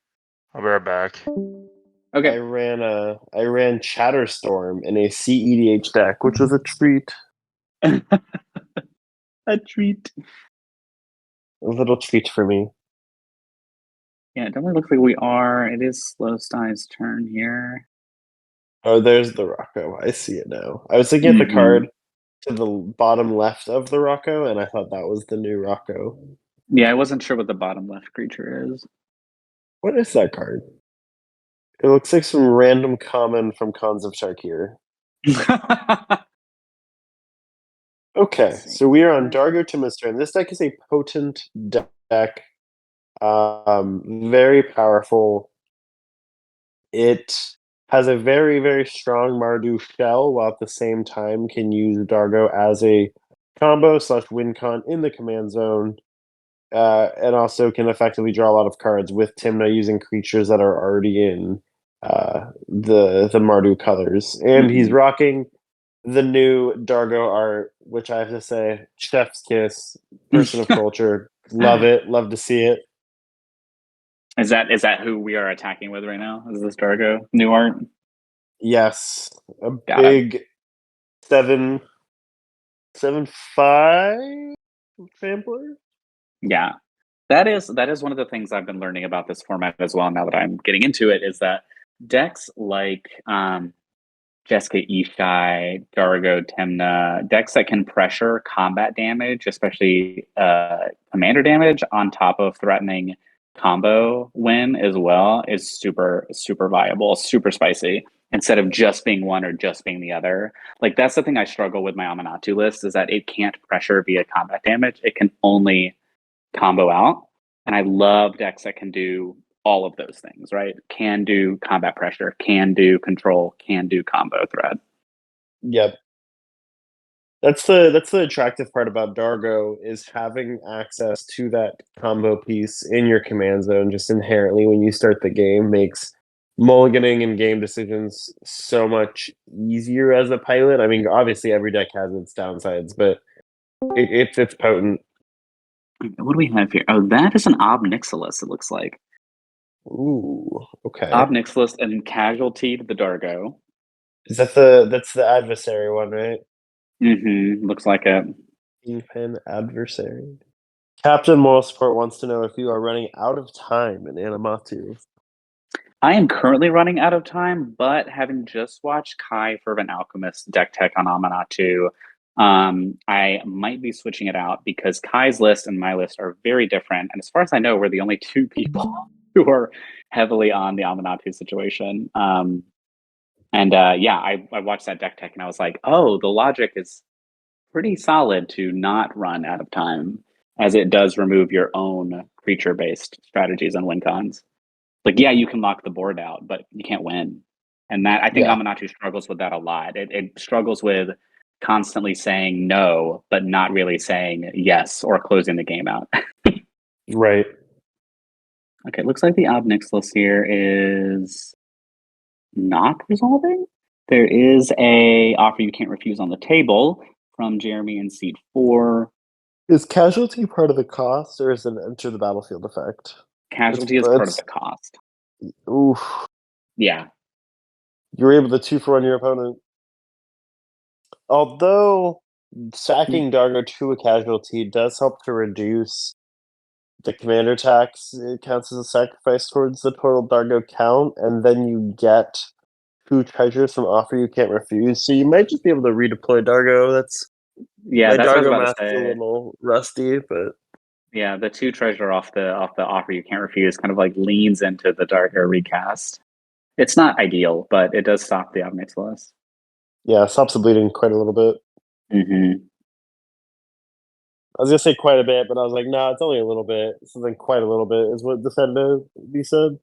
be right back. Okay. I ran Chatterstorm in a cEDH deck, which was a treat. A treat. A little treat for me. Yeah, it definitely looks like we are. It is Slow Stie's turn here. Oh, there's the Rocco. I see it now. I was looking at the card to the bottom left of the Rocco, and I thought that was the new Rocco. Yeah, I wasn't sure what the bottom left creature is. What is that card? It looks like some random common from Khans of Tarkir. Okay, so we are on Dargo Tima's turn. This deck is a potent deck. Very powerful. It has a very, very strong Mardu shell, while at the same time can use Dargo as a combo / win con in the command zone. And also can effectively draw a lot of cards with Timna using creatures that are already in the Mardu colors. And he's rocking the new Dargo art, which I have to say, chef's kiss, person of culture. Love it. Love to see it. Is that who we are attacking with right now? Is this Dargo new art? Yes. A Got big 7/5 trampler. Yeah. That is one of the things I've been learning about this format as well now that I'm getting into it, is that decks like Jessica Ishai, Dargo, Temna, decks that can pressure combat damage, especially commander damage, on top of threatening combo win as well, is super, super viable, super spicy, instead of just being one or just being the other. Like, that's the thing I struggle with my Amanatu list, is that it can't pressure via combat damage. It can only combo out. And I love decks that can do all of those things, right? Can do combat pressure, can do control, can do combo threat. Yep. That's the attractive part about Dargo, is having access to that combo piece in your command zone just inherently when you start the game makes mulliganing and game decisions so much easier as a pilot. I mean, obviously every deck has its downsides, but it's potent. What do we have here? Oh, that is an Ob Nixilis, it looks like. Ooh, okay. Ob Nixilis and Casualty to the Dargo. Is that's the adversary one, right? Looks like it. Kingpin adversary. Captain Moral Support wants to know if you are running out of time in Animatu. I am currently running out of time, but having just watched Kai Fervent Alchemist deck tech on Amanatu, I might be switching it out because Kai's list and my list are very different. And as far as I know, we're the only two people who are heavily on the Amanatu situation. Yeah, I watched that deck tech and I was like, oh, the logic is pretty solid to not run out of time, as it does remove your own creature-based strategies and win cons. Like, yeah, you can lock the board out, but you can't win. And that, I think Amanatu struggles with that a lot. It struggles with constantly saying no, but not really saying yes or closing the game out. Right. Okay, looks like the Ob Nixilis here is not resolving. There is a offer you can't refuse on the table from Jeremy in seat 4. Is casualty part of the cost, or is it an enter the battlefield effect? Casualty is part of the cost. Oof. Yeah. You're able to 2-for-1 your opponent. Although sacking Dargo to a casualty does help to reduce the commander tax, it counts as a sacrifice towards the total Dargo count, and then you get 2 treasures from offer you can't refuse. So you might just be able to redeploy Dargo. That's Yeah, my that's what I was Dargo about math to is a say. little rusty, but Yeah, the 2 treasure off the offer you can't refuse kind of like leans into the Darker recast. It's not ideal, but it does stop the Ob Nixilis. yeah, stops the bleeding quite a little bit. I was gonna say quite a bit, but I was like, no, it's only a little bit. Something quite a little bit is what defender you said.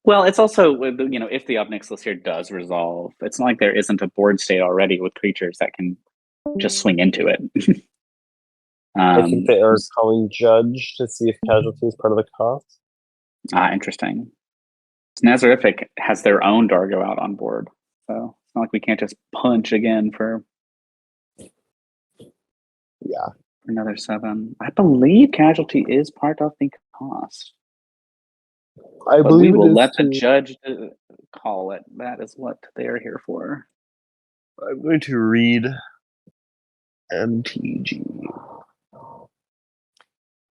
Well, it's also, if the Ob Nixilis here does resolve, it's not like there isn't a board state already with creatures that can just swing into it. I think they are calling judge to see if casualty is part of the cost. Interesting. Nazarific has their own Dargo out on board, so it's not like we can't just punch again for another 7. I believe casualty is part of the cost, I but we believe it will is let the too. judge call it. That is what they are here for. I'm going to read MTG.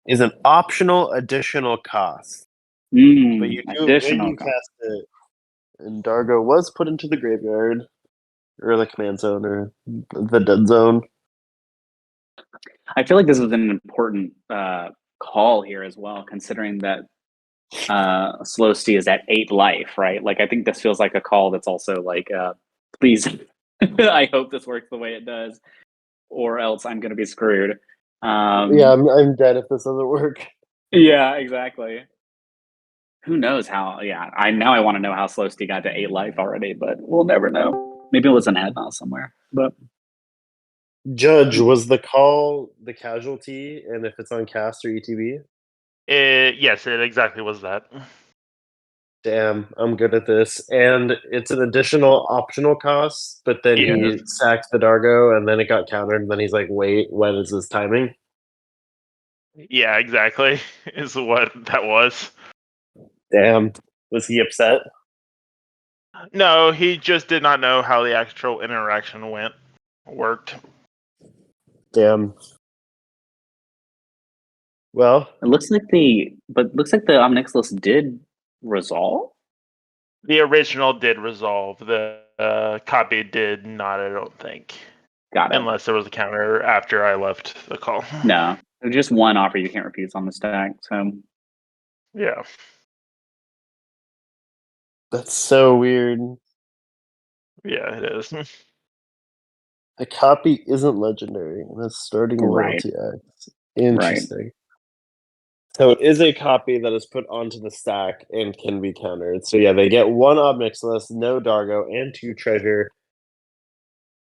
Is an optional additional cost. But you do it when Additional you cost. cast it. And Dargo was put into the graveyard, or the command zone, or the dead zone. I feel like this is an important call here as well, considering that Slow Stee is at 8 life, right? Like, I think this feels like a call that's also like, please, I hope this works the way it does, or else I'm going to be screwed. Yeah, I'm dead if this doesn't work. Yeah, exactly. Who knows how? Yeah, I want to know how Slow Stee got to 8 life already, but we'll never know. Maybe it was an ad mouse somewhere, but. Judge, was the call the casualty, and if it's on cast or ETB? Yes, it exactly was that. Damn, I'm good at this. And it's an additional optional cost, but then he sacks the Dargo, and then it got countered, and then he's like, wait, what is this timing? Yeah, exactly. Is what that was. Damn. Was he upset? No, he just did not know how the actual interaction worked. Damn. Well, It looks like the Omnixilus did resolve. The original did resolve. The copy did not, I don't think. Got it. Unless there was a counter after I left the call. No, there's just one offer you can't refuse on the stack. So Yeah. that's so weird. Yeah, it is. A copy isn't legendary, and it's starting Right. loyalty X. Interesting. So it is a copy that is put onto the stack and can be countered. So yeah, they get 1 Obnixilus, no Dargo, and 2 treasure.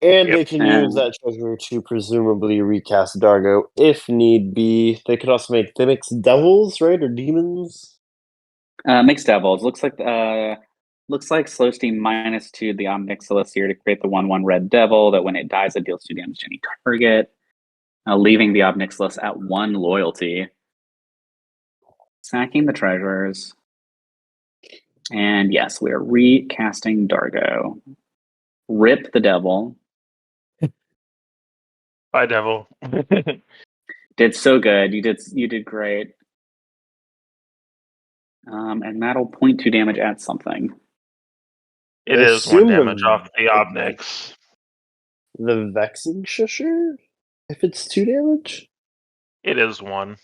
And they can use that treasure to presumably recast Dargo if need be. They could also make they mix devils, right? Or demons? Mixed devils. Looks like Slow Steam -2 the Omnixilus here to create the 1/1 red devil that when it dies it deals 2 damage to any target. Leaving the Omnixilus at 1 loyalty. Sacking the treasures. And yes, we are recasting Dargo. Rip the devil. Bye, devil. Did so good. You did great. And that'll 0.2 damage at something. It is 1 damage off the Obnix. The Vexing Shusher? If it's 2 damage? It is 1.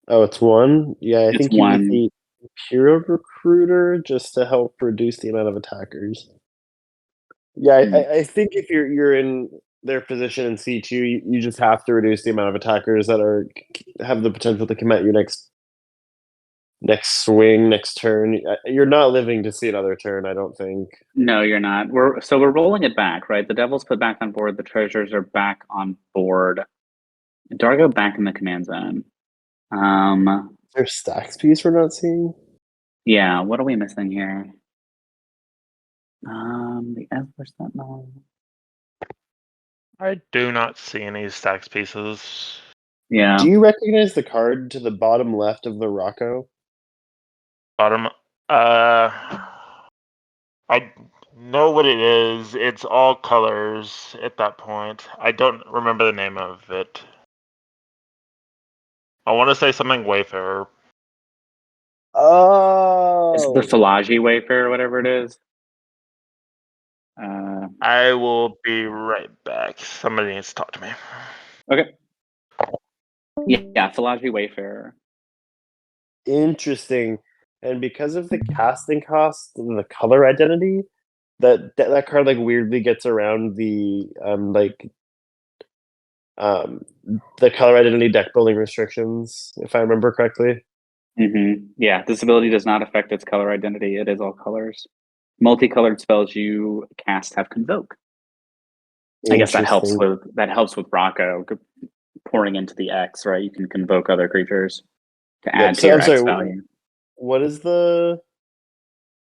Oh, it's 1? Yeah, I think you 1. need the Imperial Recruiter just to help reduce the amount of attackers. Yeah, I think if you're in their position in C2, you just have to reduce the amount of attackers that have the potential to come at you next swing, next turn. You're not living to see another turn, I don't think. No, you're not. We're rolling it back, right? The devil's put back on board. The treasures are back on board. Dargo back in the command zone. There's stacks piece we're not seeing. Yeah, what are we missing here? The Esper Sentinel. I do not see any stacks pieces. Yeah. Do you recognize the card to the bottom left of the Rocco? Bottom. I know what it is. It's all colors at that point. I don't remember the name of it. I want to say something Wayfarer. Oh, It's the Philagi Wayfarer or whatever it is. I will be right back. Somebody needs to talk to me. Okay. Yeah, Philagi Wayfarer. Interesting. And because of the casting cost and the color identity, that card like weirdly gets around the color identity deck building restrictions, if I remember correctly. Yeah, this ability does not affect its color identity. It is all colors. Multicolored spells you cast have Convoke. I guess that helps with Rocco pouring into the X, right? You can convoke other creatures to add to your X value. What is the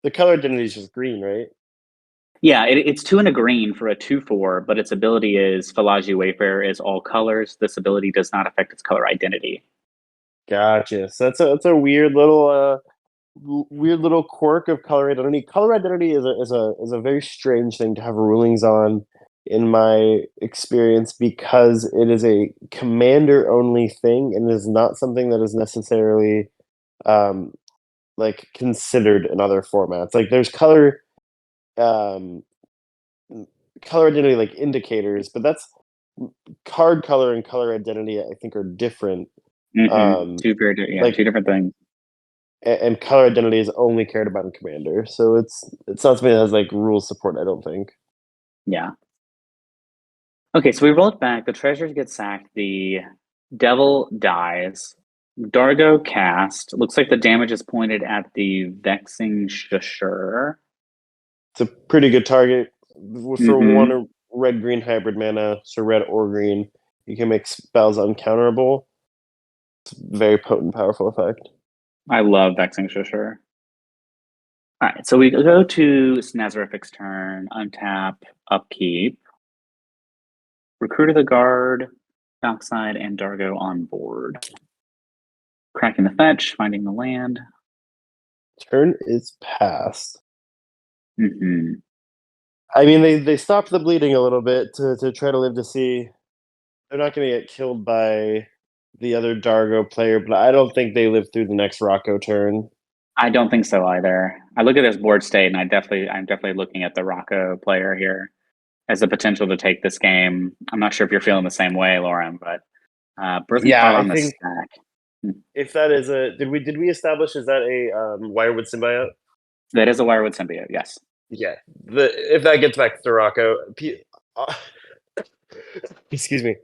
The color identity is just green, right? Yeah, it's 2 and a green for a 2/4, but its ability is Falagi Wayfarer is all colors. This ability does not affect its color identity. Gotcha. So that's a weird little quirk of color identity. Color identity is a very strange thing to have rulings on, in my experience, because it is a commander only thing and is not something that is necessarily um, like considered in other formats. Like there's um, color identity like indicators, but that's card color and color identity. I think are different. Mm-hmm. Like two different things. and color identity is only cared about in Commander, so it's not something that has like rule support. I don't think. Yeah. Okay, so we roll it back. The treasures get sacked. The devil dies. Dargo cast. Looks like the damage is pointed at the Vexing Shusher. It's a pretty good target for Mhm. one red green hybrid mana. So red or green, you can make spells uncounterable. It's a very potent, powerful effect. I love Vexing Shusher. All right, so we go to Snazarific's turn. Untap, upkeep. Recruit of the Guard, Dockside, and Dargo on board. Cracking the fetch, finding the land. Turn is passed. Mm-hmm. I mean, they stopped the bleeding a little bit to try to live to see. They're not going to get killed by the other Dargo player, but I don't think they live through the next Rocco turn. I don't think so either. I look at this board state, and I'm definitely looking at the Rocco player here as the potential to take this game. I'm not sure if you're feeling the same way, Lauren, but Birthing Yeah, Pod I on the think stack. if that is a did we establish, is that a Wirewood symbiote? That is a Wirewood symbiote, yes. Yeah, if that gets back to Rocco, excuse me,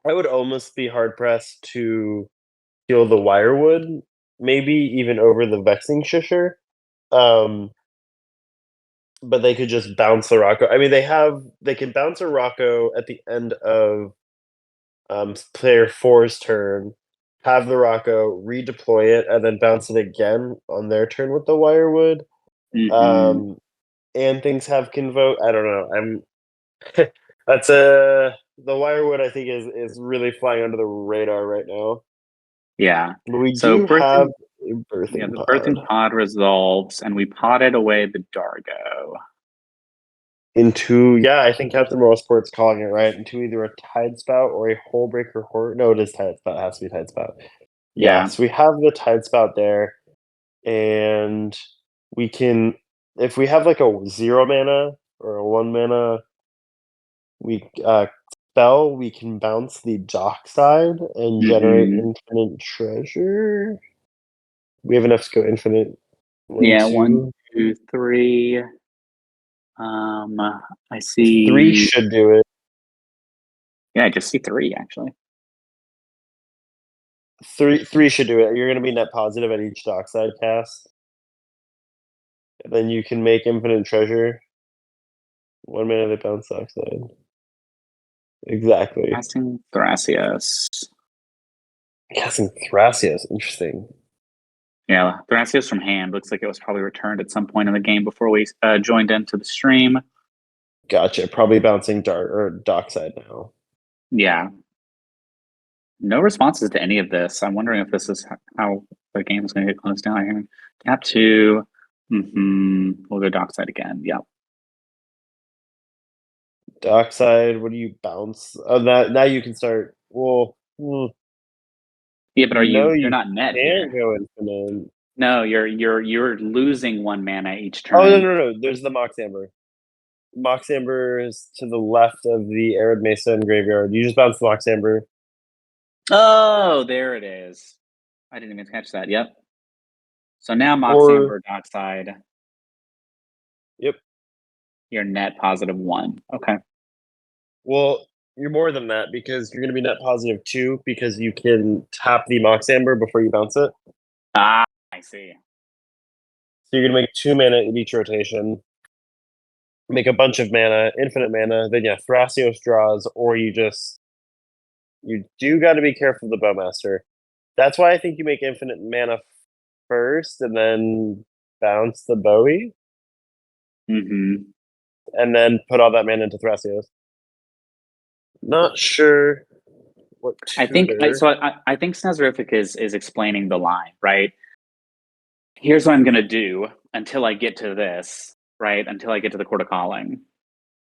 I would almost be hard pressed to kill the Wirewood, maybe even over the Vexing Shusher. But they could just bounce the Rocco. I mean, they can bounce a Rocco at the end of player 4's turn, have the Rocco, redeploy it, and then bounce it again on their turn with the Wirewood. Mm-hmm. And things have convoke. I don't know. That's a the Wirewood. I think is really flying under the radar right now. Yeah. But we So do have a the birthing Birthing pod Pod resolves, and we potted away the Dargo. into, yeah. I think Captain Motorsport's calling it right, into either a Tide Spout or a Hullbreaker Horror. No, it is Tide Spout. It has to be Tide Spout. Yeah. So we have the Tide Spout there, and we can, if we have like a 0 mana or a 1 mana, we spell, we can bounce the Dockside and generate Mm-hmm. infinite treasure. We have enough to go infinite. Yeah, 1, 2, 2, 3. I 3 see. should do it. Yeah, I just see 3 actually. 3 should do it. You're going to be net positive at each Dockside cast. And then you can make infinite treasure. 1 mana to bounce Dockside. Exactly. Casting Thrasios. Casting Thrasios. Interesting. Yeah, Thrasios from hand. Looks like it was probably returned at some point in the game before we joined into the stream. Gotcha. Probably bouncing Dockside now. Yeah. No responses to any of this. I'm wondering if this is how the game is going to get closed down here. Tap 2. We'll go Dockside again. Yep. Dockside, what do you bounce? Oh, now you can start. Well, Yeah, but no, you're you not net can't here. go infinite. No, you're losing 1 mana each Oh, turn. no. There's the Mox Amber. Mox Amber is to the left of the Arid Mesa and Graveyard. You just bounce the Mox Amber. Oh, there it is. I didn't even catch that. Yep. So now Mox Amber Dockside. Yep. You're net positive 1. Okay. Well, you're more than that, because you're going to be net positive 2 because you can tap the Mox Amber before you bounce it. Ah, I see. So you're going to make 2 mana in each rotation. Make a bunch of mana, infinite mana. Then yeah, Thrasios draws, or you do got to be careful of the Bowmaster. That's why I think you make infinite mana first, and then bounce the Bowie, Mm-hmm. and then put all that mana into Thrasios. Not sure what I think tutor. so. I think Snazarific is explaining the line, right? Here's what I'm gonna do until I get to this, right? Until I get to the Court of Calling,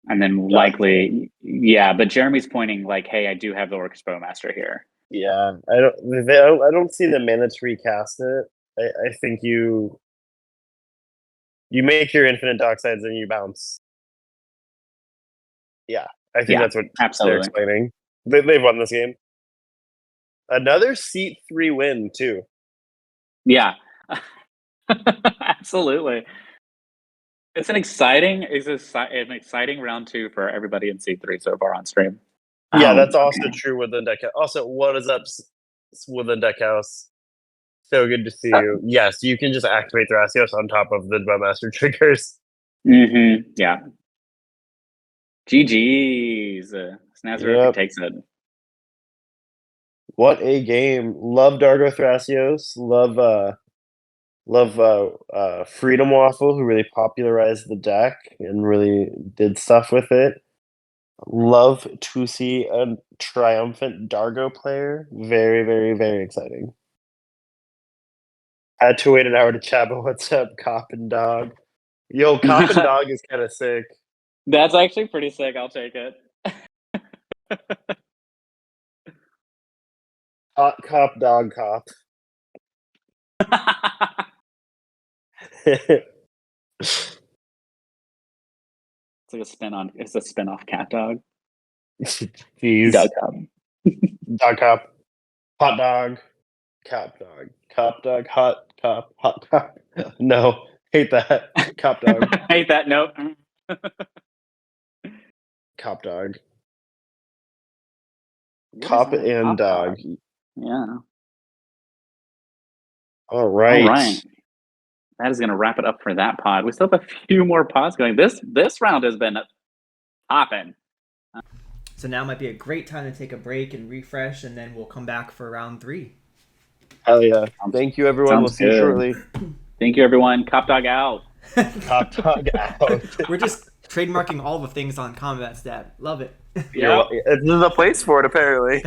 and then likely, yeah. But Jeremy's pointing like, hey, I do have the Orcus Bowmaster here. Yeah, I don't see the mana to recast it. I think you make your infinite Docksides and you bounce. Yeah, I think that's what absolutely. they're explaining. They've won this game. Another seat 3 win too. Yeah, absolutely. It's an exciting round 2 for everybody in C3 so far on stream. Yeah, that's also true with the deck. Also, what is up with the deck house? So good to see you. Yes, you can just activate Thrasios on top of the Bowmaster triggers. Mm-hmm. Yeah. GG's. Snazarific takes it. What a game! Love Dargo Thrasios. Love Freedom Waffle, who really popularized the deck and really did stuff with it. Love to see a triumphant Dargo player. Very, very, very exciting. Had to wait an hour to chat, but what's up, Cop and Dog? Yo, Cop and Dog is kind of sick. That's actually pretty sick. I'll take it. Hot Cop, Dog Cop. It's like it's a spin-off Cat Dog. Jeez. Dog Cop. Dog Cop. Hot Dog. Cop Dog. Cop Dog. Hot Cop. Hot Cop. No. Hate that. Cop Dog. Hate that. Nope. Cop Dog. Cop and Dog. Yeah. All right. All right. That is going to wrap it up for that pod. We still have a few more pods going. This round has been popping. So now might be a great time to take a break and refresh, and then we'll come back for round 3. Hell yeah. Thank you, everyone. We'll see you shortly. Thank you, everyone. Cop Dog out. Cop Dog out. We're just trademarking all the things on Combat Stat. Love it. Yeah. There's a place for it, apparently.